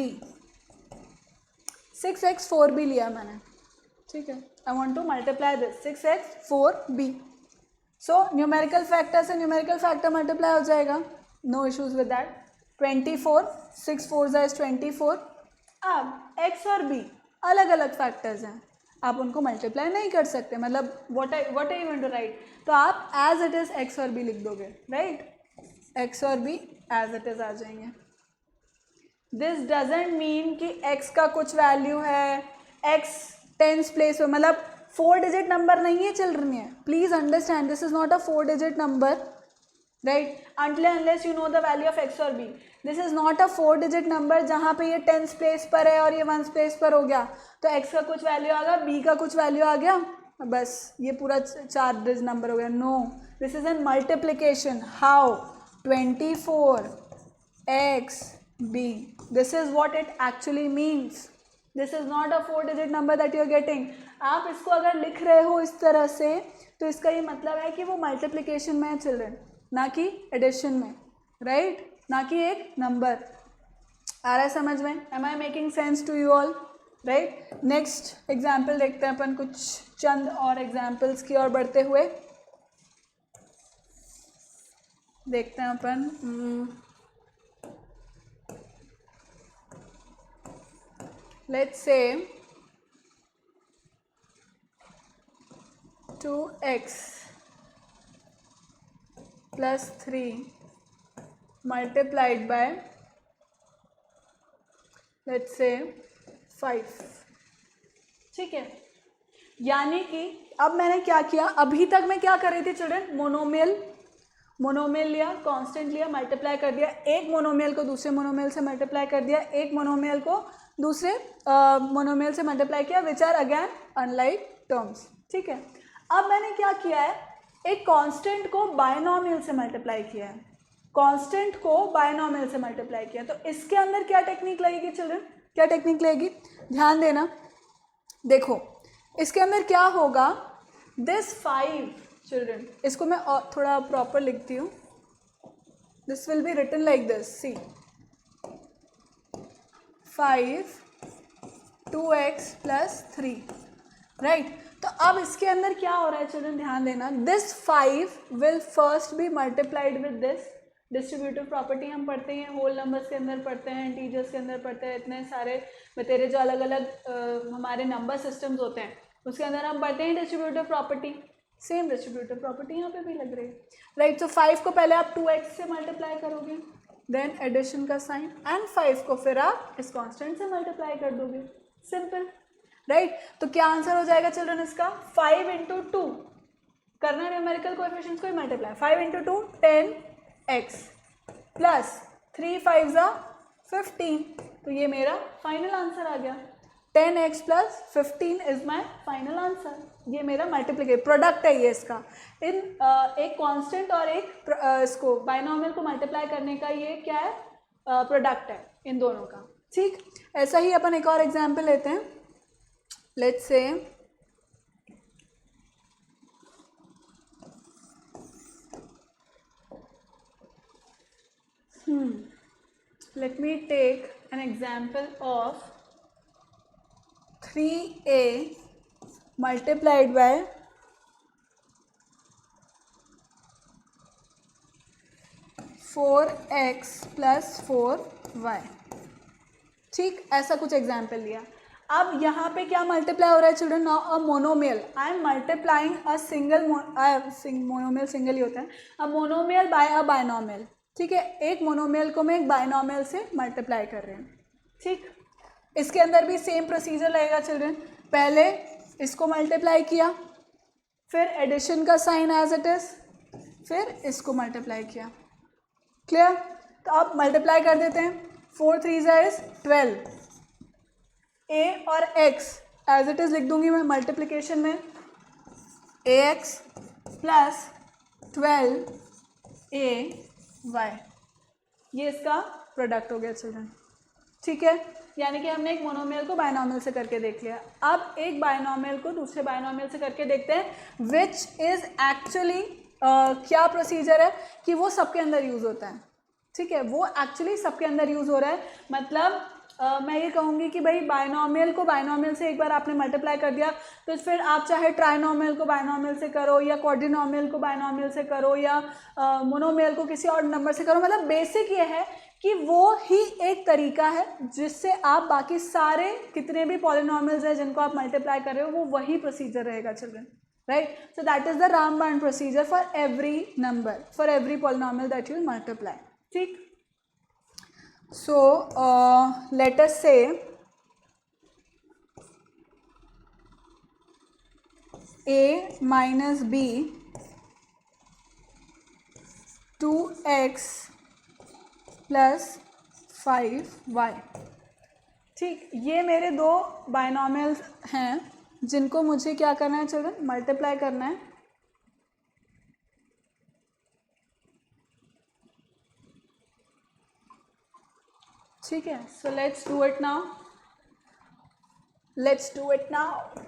6x 4b लिया मैंने, ठीक है। I want to multiply this 6x 4b। So numerical factor से न्यूमेरिकल फैक्टर मल्टीप्लाई हो जाएगा, नो इश्यूज विद दैट। 24 6 4 ज़ा 24। अब x और b अलग अलग फैक्टर्स हैं, आप उनको मल्टीप्लाई नहीं कर सकते, मतलब what I you want to write, तो आप एज इट इज़ x और b लिख दोगे, राइट। x और b एज इट इज़ आ जाएंगे। दिस डजेंट मीन कि x का कुछ वैल्यू है, x टेंस प्लेस में, मतलब 4 डिजिट नंबर नहीं है चिल्ड्रन, है please understand, this is not a 4 digit number, right, until unless you know the value of x और b. This is not a 4 digit number जहाँ पे ये 10th प्लेस पर है और ये 1st प्लेस पर हो गया, तो x का कुछ वैल्यू आ गया, b का कुछ वैल्यू आ गया, बस ये पूरा 4 डिजिट नंबर हो गया. No, this is an multiplication. How? 24x b. This is what it actually means. This is not a 4 digit number that you are getting. आप इसको अगर लिख रहे हो इस तरह से तो इसका ये मतलब है कि वो मल्टीप्लीकेशन में है चिल्ड्रन, ना कि एडिशन में, राइट, ना कि एक नंबर. आ रहा है समझ में? Am I making sense to you all? Right. Next example देखते हैं अपन, कुछ चंद और एग्जाम्पल्स की ओर बढ़ते हुए देखते हैं अपन. Let's say 2x plus 3 multiplied by let's say 5. ठीक है, यानी कि अब मैंने क्या किया, अभी तक मैं क्या कर रही थी चिल्ड्रन? मोनोमियल लिया, कांस्टेंट लिया, मल्टीप्लाई कर दिया, एक मोनोमियल को दूसरे मोनोमियल से मल्टीप्लाई कर दिया, एक मोनोमियल को दूसरे मोनोमियल से मल्टीप्लाई किया, which are again unlike terms. ठीक है, अब मैंने क्या किया है, एक कांस्टेंट को बायनॉमियल से मल्टीप्लाई किया है, कांस्टेंट को बायनॉमियल से मल्टीप्लाई किया. तो इसके अंदर क्या टेक्निक लगेगी चिल्ड्रन? क्या टेक्निक लगेगी? ध्यान देना, देखो इसके अंदर क्या होगा. दिस 5 चिल्ड्रन, इसको मैं थोड़ा प्रॉपर लिखती हूँ. This will be written like this. See 5 2x plus 3, right. तो अब इसके अंदर क्या हो रहा है चिल्ड्रन? ध्यान देना. This 5 will first be multiplied with this. Distributive property हम पढ़ते हैं, होल नंबर्स के अंदर पढ़ते हैं, इंटीजर्स के अंदर पढ़ते हैं, इतने सारे बतेरे जो अलग अलग हमारे नंबर सिस्टम्स होते हैं उसके अंदर हम पढ़ते हैं distributive property. Same distributive property यहाँ पे भी लग रही है, राइट. तो 5 को पहले आप 2x से मल्टीप्लाई करोगे, देन एडिशन का साइन, एंड 5 को फिर आप इस कांस्टेंट से मल्टीप्लाई कर दोगे. Simple, right. तो क्या आंसर हो जाएगा चिल्ड्रन इसका? 5 इंटू 2 करना है न्यूमेरिकल कोएफिशिएंट्स को ही मल्टीप्लाई. 5 into 2 10x plus 3 5 15. तो ये मेरा फाइनल आंसर आ गया. 10x plus 15 is my final answer. ये मेरा मल्टीप्लीकेशन प्रोडक्ट है ये इसका. इन एक कांस्टेंट और एक इसको बाइनोमियल को मल्टीप्लाई करने का ये क्या है? प्रोडक्ट है इन दोनों का. ठीक, ऐसा ही अपन एक और एग्जांपल लेते हैं. Let's say let me take an example of 3a multiplied by 4x plus 4y. ठीक, ऐसा कुछ एग्जाम्पल लिया. अब यहाँ पे क्या मल्टीप्लाई हो रहा है children? Now a monomial. I am multiplying a single monomial single ही होता है. A monomial by a binomial. ठीक है, एक मोनोमियल को मैं एक बायनोमियल से मल्टीप्लाई कर रहे हैं. ठीक, इसके अंदर भी सेम प्रोसीजर लगेगा चिल्ड्रन. पहले इसको मल्टीप्लाई किया, फिर एडिशन का साइन एज इट इज, फिर इसको मल्टीप्लाई किया. क्लियर? तो अब मल्टीप्लाई कर देते हैं. 4 3 इज 12. a और x एज इट इज लिख दूंगी मैं मल्टीप्लिकेशन में. ax प्लस 12ay, ये इसका प्रोडक्ट हो गया चिल्ड्रन. ठीक है, यानी कि हमने एक मोनोमियल को बायनोमियल से करके देख लिया. अब एक बायनोमियल को दूसरे बायनोमियल से करके देखते हैं विच इज़ एक्चुअली क्या प्रोसीजर है कि वो सबके अंदर यूज़ होता है. ठीक है, वो एक्चुअली सबके अंदर यूज़ हो रहा है. मतलब मैं ये कहूँगी कि भाई बायनोमियल को बायनोमियल से एक बार आपने मल्टीप्लाई कर दिया तो फिर आप चाहे ट्राइनोमियल को बायनोमियल से करो या क्वाड्रिनोमियल को बायनोमियल से करो या मोनोमियल को किसी और नंबर से करो. मतलब बेसिक ये है कि वो ही एक तरीका है जिससे आप बाकी सारे कितने भी पॉलिनोमियल्स हैं जिनको आप मल्टीप्लाई कर रहे हो वो वही प्रोसीजर रहेगा children. Right, so that is the रामबाण procedure for every number, for every polynomial that you multiply. ठीक, so let us say a minus b 2x plus 5y। ठीक, ये मेरे दो बाइनोमियल्स हैं जिनको मुझे क्या करना है चिल्ड्रन, मल्टीप्लाई करना है। ठीक है, so let's do it now, let's do it now.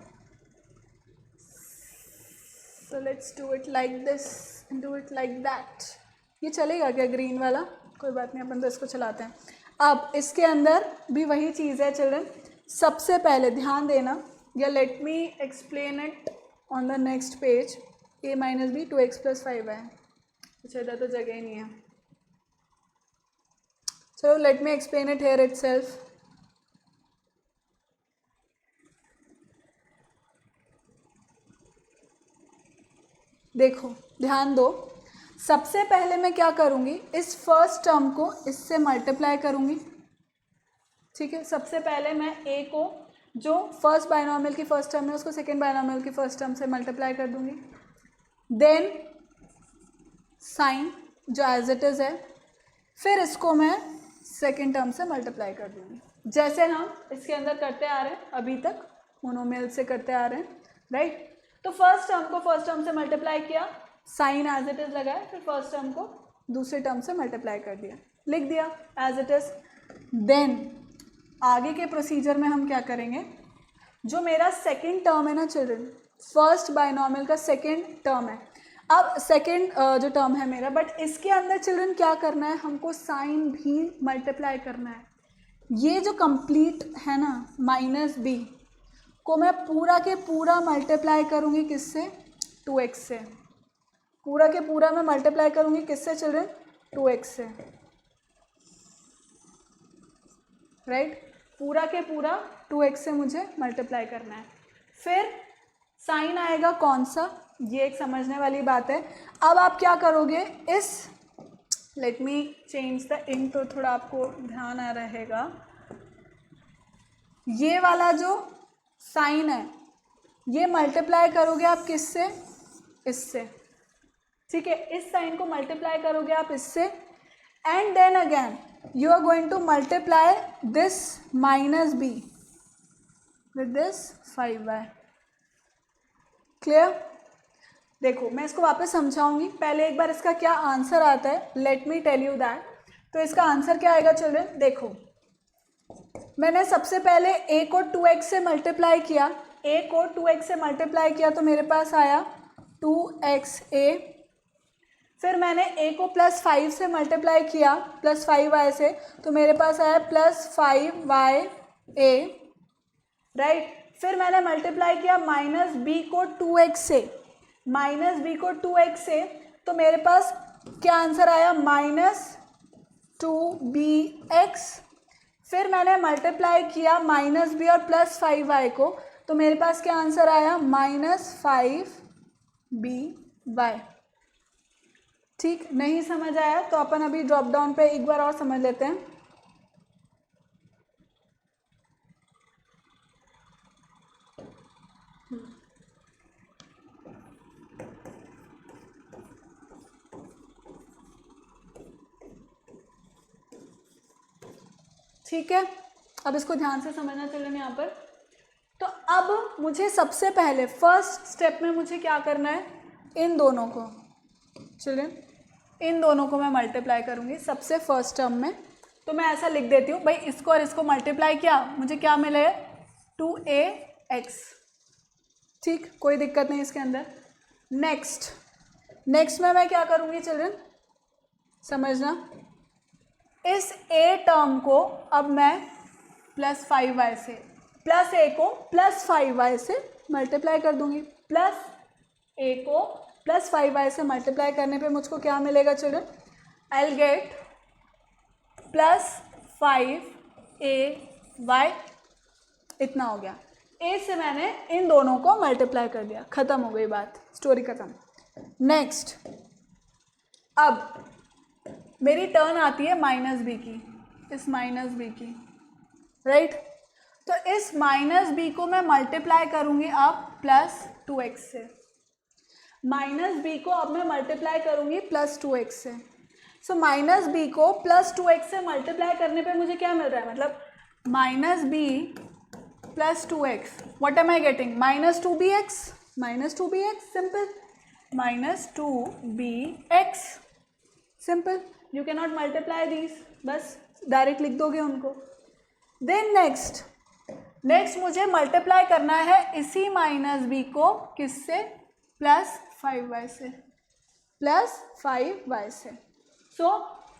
So let's do it like this, do it like that. ये चलेगा क्या ग्रीन वाला? कोई बात नहीं, अपन तो इसको चलाते हैं। अब इसके अंदर भी वही चीज़ है चिल्ड्रन, सबसे पहले ध्यान देना, या let me explain it on the next page. a minus b 2x plus 5 है। अच्छा, इधर तो जगह ही नहीं है, चलो late me explain it here itself. देखो ध्यान दो, सबसे पहले मैं क्या करूँगी, इस फर्स्ट टर्म को इससे मल्टीप्लाई करूँगी। ठीक है, सबसे पहले मैं a को, जो फर्स्ट बाइनोमियल की फर्स्ट टर्म है, उसको सेकेंड बाइनोमियल की फर्स्ट टर्म से मल्टीप्लाई कर दूँगी। देन साइन जो एज इट इज़ है, फिर इसको मैं सेकेंड टर्म से मल्टीप्लाई कर दूँगी, जैसे हम इसके अंदर करते आ रहे हैं अभी तक, मोनोमियल से करते आ रहे हैं, राइट। तो फर्स्ट टर्म को फर्स्ट टर्म से मल्टीप्लाई किया, साइन एज इट इज़ लगाया, फिर फर्स्ट टर्म को दूसरे टर्म से मल्टीप्लाई कर दिया, लिख दिया एज इट इज़। देन आगे के प्रोसीजर में हम क्या करेंगे, जो मेरा सेकेंड टर्म है ना चिल्ड्रन, फर्स्ट बाइनोमियल का सेकेंड टर्म है, अब सेकेंड जो टर्म है मेरा, बट इसके अंदर चिल्ड्रन क्या करना है, हमको साइन भी मल्टीप्लाई करना है। ये जो कंप्लीट है ना माइनस बी को मैं पूरा के पूरा मल्टीप्लाई करूँगी किससे, 2x से। पूरा के पूरा मैं मल्टीप्लाई करूँगी किससे चिल्ड्रन, 2x से, राइट। पूरा के पूरा 2x से मुझे मल्टीप्लाई करना है। फिर साइन आएगा कौन सा, ये एक समझने वाली बात है। अब आप क्या करोगे, इस let me change the ink तो थोड़ा आपको ध्यान आ रहेगा, ये वाला जो साइन है ये मल्टीप्लाई करोगे आप किससे, इससे। ठीक है, इस साइन को मल्टीप्लाई करोगे आप इससे, and then again you are going to multiply this minus b with this 5y। Clear? देखो मैं इसको वापस समझाऊंगी, पहले एक बार इसका क्या आंसर आता है, let me tell you that. तो इसका आंसर क्या आएगा चिल्ड्रन, देखो मैंने सबसे पहले a को 2x से मल्टीप्लाई किया, a को 2x से मल्टीप्लाई किया तो मेरे पास आया 2xa। फिर मैंने a को प्लस 5 से मल्टीप्लाई किया, प्लस 5y से, तो मेरे पास आया प्लस 5ya, राइट। फिर मैंने मल्टीप्लाई किया माइनस b को 2x से, माइनस b को 2x से, तो मेरे पास क्या आंसर आया, माइनस 2bx। फिर मैंने मल्टीप्लाई किया माइनस बी और प्लस 5y को, तो मेरे पास क्या आंसर आया, माइनस 5by। ठीक, नहीं समझ आया तो अपन अभी ड्रॉप डाउन पे एक बार और समझ लेते हैं। ठीक है, अब इसको ध्यान से समझना चिल्ड्रन यहाँ पर। तो अब मुझे सबसे पहले फर्स्ट स्टेप में मुझे क्या करना है, इन दोनों को चिल्ड्रन, इन दोनों को मैं मल्टीप्लाई करूँगी सबसे फर्स्ट टर्म में। तो मैं ऐसा लिख देती हूँ भाई, इसको और इसको मल्टीप्लाई किया, मुझे क्या मिले, 2ax। ठीक, कोई दिक्कत नहीं इसके अंदर। नेक्स्ट में मैं क्या करूँगी चिल्ड्रन, समझना, इस a टर्म को अब मैं प्लस 5y से, प्लस a को प्लस 5y से मल्टीप्लाई कर दूंगी। प्लस a को प्लस 5y से मल्टीप्लाई करने पे मुझको क्या मिलेगा children, I will get plus 5ay, इतना हो गया। a से मैंने इन दोनों को मल्टीप्लाई कर दिया, ख़त्म हो गई बात, स्टोरी ख़त्म। नेक्स्ट, अब मेरी टर्न आती है माइनस बी की, इस माइनस बी की, राइट। तो इस माइनस बी को मैं मल्टीप्लाई करूँगी अब प्लस 2x से, माइनस बी को अब मैं मल्टीप्लाई करूँगी प्लस 2x से। सो माइनस बी को प्लस 2x से मल्टीप्लाई करने पे मुझे क्या मिल रहा है, मतलब minus b plus 2x, what am I getting, minus 2bx, minus 2bx, simple, minus 2bx, simple, you can not multiply these, बस डायरेक्ट लिख दोगे उनको। देन नेक्स्ट मुझे मल्टीप्लाई करना है इसी माइनस बी को किससे, प्लस 5y से, प्लस 5y से। So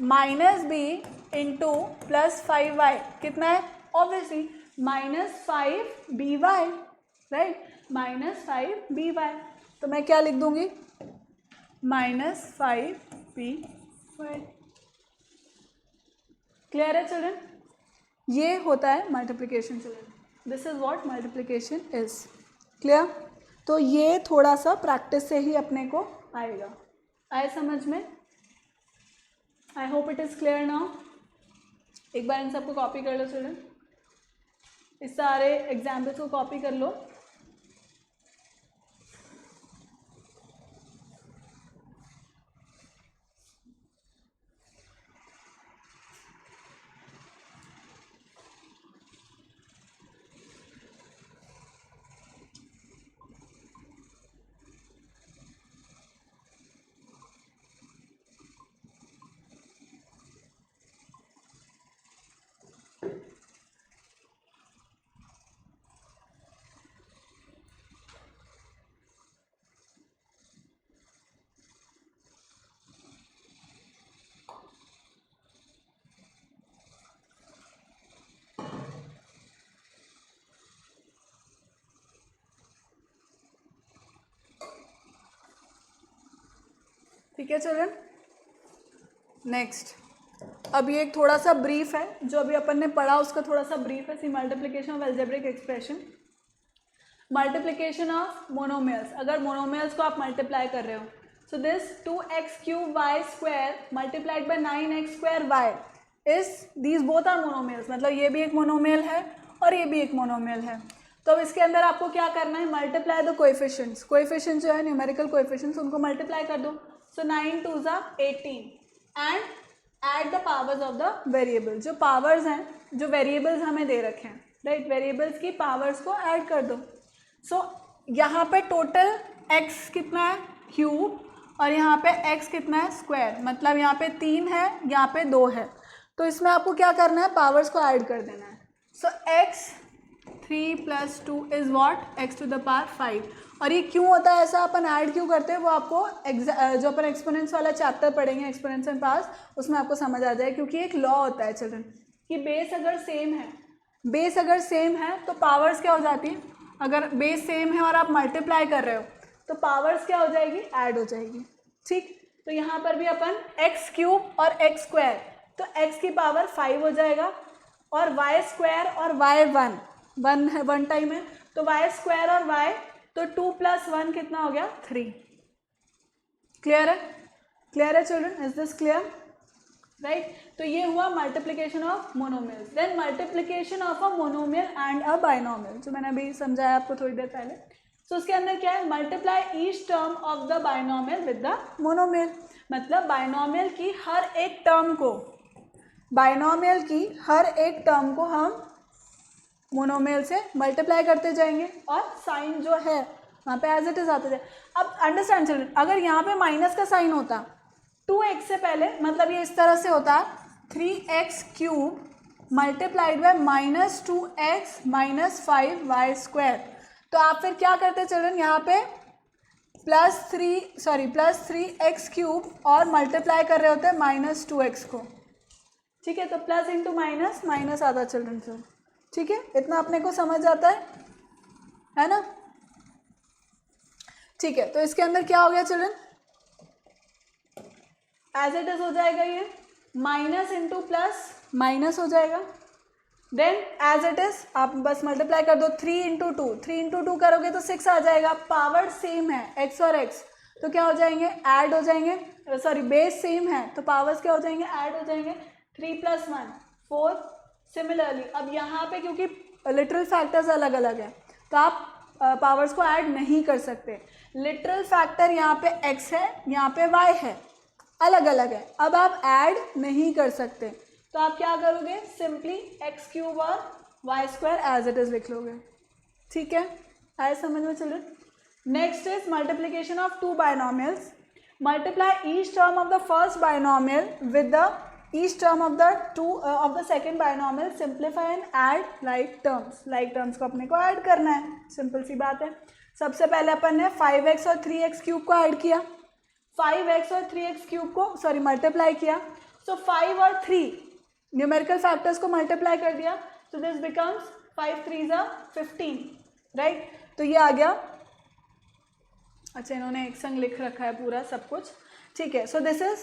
minus b into plus 5y कितना है, obviously minus 5by, right, minus 5by, तो मैं क्या लिख दूंगी, माइनस 5by। क्लियर है चिल्ड्रन, ये होता है multiplication children, this is what multiplication is, clear. तो ये थोड़ा सा प्रैक्टिस से ही अपने को आएगा, आए समझ में, I hope it is clear now. एक बार इन सबको कॉपी कर लो चिल्ड्रन, इस सारे एग्जाम्पल्स को कॉपी कर लो। ठीक है चिल्ड्रन, नेक्स्ट अब ये एक थोड़ा सा ब्रीफ है, जो अभी अपन ने पढ़ा उसका थोड़ा सा ब्रीफ है। See multiplication of algebraic expression, multiplication of monomials, अगर मोनोमियल्स को आप मल्टीप्लाई कर रहे हो, so this 2x³ multiplied by 9x² is, these both are monomials, मतलब ये भी एक मोनोमियल है और ये भी एक मोनोमियल है। तो अब इसके अंदर आपको क्या करना है, मल्टीप्लाई द कोएफिशिएंट्स, कोएफिशिएंट्स जो है न्यूमेरिकल कोएफिशिएंट्स, उनको मल्टीप्लाई कर दो। सो 9 2 = 18 and add the powers of the variable, जो पावर्स हैं, जो वेरिएबल्स हमें दे रखे हैं, राइट, वेरिएबल्स की पावर्स को ऐड कर दो। सो यहाँ पे टोटल x कितना है, क्यूब, और यहाँ पे x कितना है, स्क्वायर, मतलब यहाँ पे 3 है, यहाँ पे 2 है, तो इसमें आपको क्या करना है, पावर्स को ऐड कर देना है। सो x 3 + 2 इज़ वॉट, x⁵ 5, और ये क्यों होता है ऐसा, अपन ऐड क्यों करते हैं, वो आपको जो अपन एक्सपोनेंट्स वाला चैप्टर पढ़ेंगे, एक्सपोनेंट्स एंड पावर्स, उसमें आपको समझ आ जाए, क्योंकि एक लॉ होता है चिल्ड्रन कि बेस अगर सेम है तो पावर्स क्या हो जाती है, अगर बेस सेम है और आप मल्टीप्लाई कर रहे हो तो पावर्स क्या हो जाएगी, ऐड हो जाएगी, ठीक। तो यहाँ पर भी अपन x³ और x², तो x की पावर 5 हो जाएगा, और y² और y 1 है, 1 टाइम है, तो y² और y, तो 2 + 1 कितना हो गया, 3। क्लियर है children, is this clear, right. तो ये हुआ multiplication of monomials. Then multiplication of a monomial and a binomial, जो मैंने अभी समझाया आपको थोड़ी देर पहले। सो उसके अंदर क्या है, multiply each term of the binomial with the monomial, मतलब बाइनोमियल की हर एक टर्म को हम मोनोमियल से मल्टीप्लाई करते जाएंगे, और साइन जो है वहाँ पे एज इट इज आते जाए। अब अंडरस्टैंड चिल्ड्रन, अगर यहाँ पे माइनस का साइन होता 2x से पहले, मतलब ये इस तरह से होता 3x³ multiplied by -2x - 5y², तो आप फिर क्या करते चिल्ड्रन, यहाँ पे +3x³ और मल्टीप्लाई कर रहे होते हैं -2x को, ठीक है। तो प्लस इंटू माइनस, माइनस आता चिल्ड्रन फिर, ठीक है, इतना अपने को समझ आता है ना, ठीक है। तो इसके अंदर क्या हो गया चिल्ड्रन, एज इट इज हो जाएगा, ये माइनस इंटू प्लस माइनस हो जाएगा। देन एज इट इज आप बस मल्टीप्लाई कर दो, 3 × 2, 3 × 2 करोगे तो 6 आ जाएगा, पावर सेम है x और x, तो क्या हो जाएंगे, ऐड हो जाएंगे, सॉरी बेस सेम है तो पावर्स क्या हो जाएंगे, ऐड हो जाएंगे, 3 + 1 4। सिमिलरली अब यहाँ पे क्योंकि लिटरल फैक्टर्स अलग अलग है, तो आप पावर्स को ऐड नहीं कर सकते। लिटरल फैक्टर यहाँ पे x है, यहाँ पे y है, अलग अलग है, अब आप ऐड नहीं कर सकते, तो आप क्या करोगे, सिंपली एक्स क्यूब और y square as it is लिख लोगे। ठीक है, आए समझ में children. Next is multiplication of two binomials. Multiply each term of the first binomial with the each term of the second binomial, simplify and add like terms. Like terms को अपने को ऐड करना है, सिंपल सी बात है। सबसे पहले अपन ने 5x और 3x क्यूब को ऐड किया, 5x और 3x क्यूब को सॉरी मल्टीप्लाई किया, सो 5 और 3 न्यूमेरिकल फैक्टर्स को मल्टीप्लाई कर दिया, सो दिस बिकम्स 5 3 15, राइट। तो ये आ गया, अच्छा इन्होंने एक संग लिख रखा है पूरा सब कुछ, ठीक है। So this is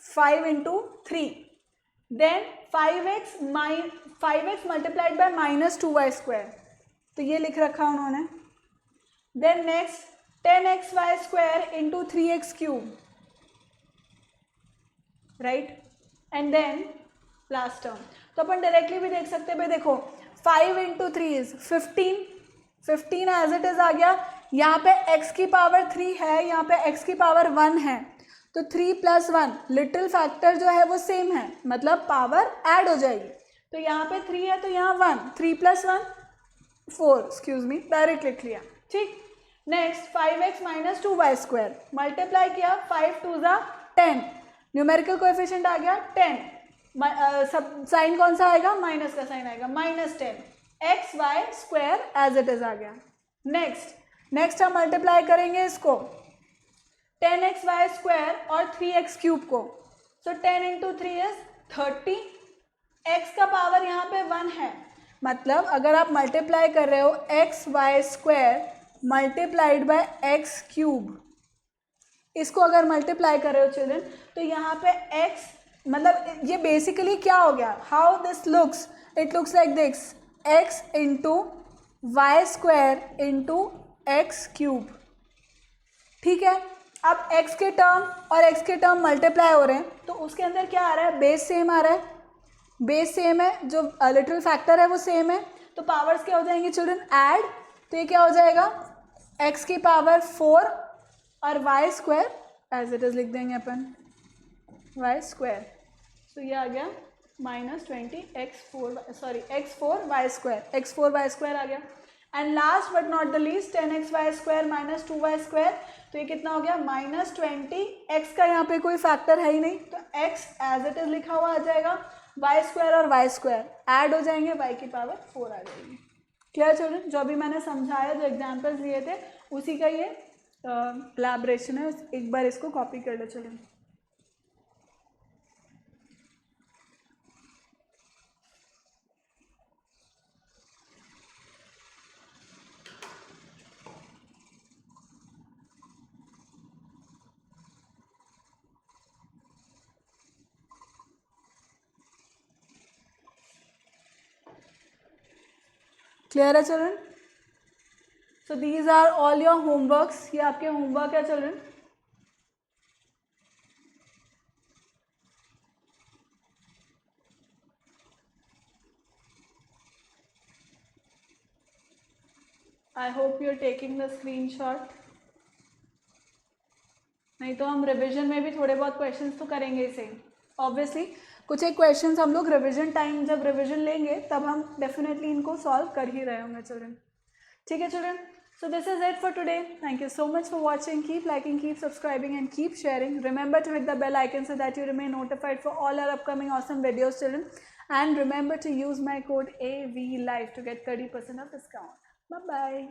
5 into 3, then 5x multiplied by -2y square, तो ये लिख रखा उन्होंने। Then next 10xy square into 3x cube, right, and then last term. तो अपन डायरेक्टली भी देख सकते हैं, भाई देखो 5 into 3 is 15 as it is आ गया। यहाँ पे x की पावर 3 है, यहाँ पे x की पावर 1 है, तो 3 + 1 लिटिल फैक्टर जो है वो सेम है, मतलब पावर ऐड हो जाएगी। तो यहाँ पे 3 है तो यहाँ 1, 3 + 1 4, एक्सक्यूज मी, डायरेक्ट लिख लिया, ठीक। Next 5x - 2y square multiply किया, 5 2 10, न्यूमेरिकल कोएफिशिएंट आ गया 10, सब साइन कौन सा आएगा, माइनस का साइन आएगा, -10, xy square as it is आ गया। नेक्स्ट हम मल्टीप्लाई करेंगे इसको 10xy स्क्वायर और 3x क्यूब को, सो 10 into 3 इज 30, x का पावर यहाँ पे 1 है, मतलब अगर आप मल्टीप्लाई कर रहे हो xy square multiplied by x cube, इसको अगर मल्टीप्लाई कर रहे हो चिल्ड्रन, तो यहाँ पे x, मतलब ये बेसिकली क्या हो गया, how this looks, it looks like this, x into y square into x cube, ठीक है। अब x के टर्म और x के टर्म मल्टीप्लाई हो रहे हैं, तो उसके अंदर क्या आ रहा है, बेस सेम आ रहा है, बेस सेम है, जो लिटिल फैक्टर है वो सेम है, तो पावर्स क्या हो जाएंगे चिल्ड्रन, ऐड, तो ये क्या हो जाएगा, x की पावर 4 और y square as it is लिख देंगे अपन, वाई स्क्वायर, तो ये आ गया -20 x4 वाई स्क्वायर आ गया। And last but not the least 10xy square -2y square, तो ये कितना हो गया, -20, x का यहाँ पे कोई फैक्टर है ही नहीं, तो x एज इट इज लिखा हुआ आ जाएगा, वाई स्क्वायर और वाई स्क्वायर ऐड हो जाएंगे, y की पावर 4 आ जाएगी। क्लियर चिल्ड्रन, जो अभी मैंने समझाया, जो एग्जाम्पल्स लिए थे उसी का ये एलैबोरेशन है, एक बार इसको कॉपी कर लो चिल्ड्रन। क्लियर है children, so these are all your homeworks, ये आपके होमवर्क है children. I hope you are taking the screenshot, नहीं तो हम रिविजन में भी थोड़े बहुत क्वेश्चंस तो करेंगे इसे, ऑब्वियसली कुछ एक क्वेश्चंस हम लोग रिविजन टाइम जब रिविजन लेंगे तब हम डेफिनेटली इनको सॉल्व कर ही रहे होंगे चिल्ड्रन, ठीक है children. So this is it for today. Thank you so much for watching. Keep liking, keep subscribing and keep sharing. Remember to hit the bell icon so that you remain notified for all our upcoming awesome videos children. And remember to use my code AVLIFE to get 30% of discount. Bye bye.